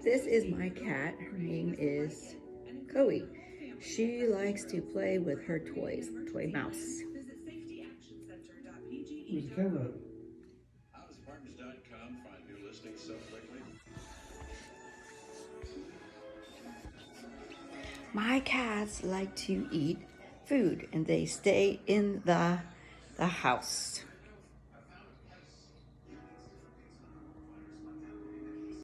This is my cat. Her name is Chloe. She likes to play with her toys, toy mouse. Who's the camera? HouseApartments.com find new listings so quickly. My cats like to eat food and they stay in the house.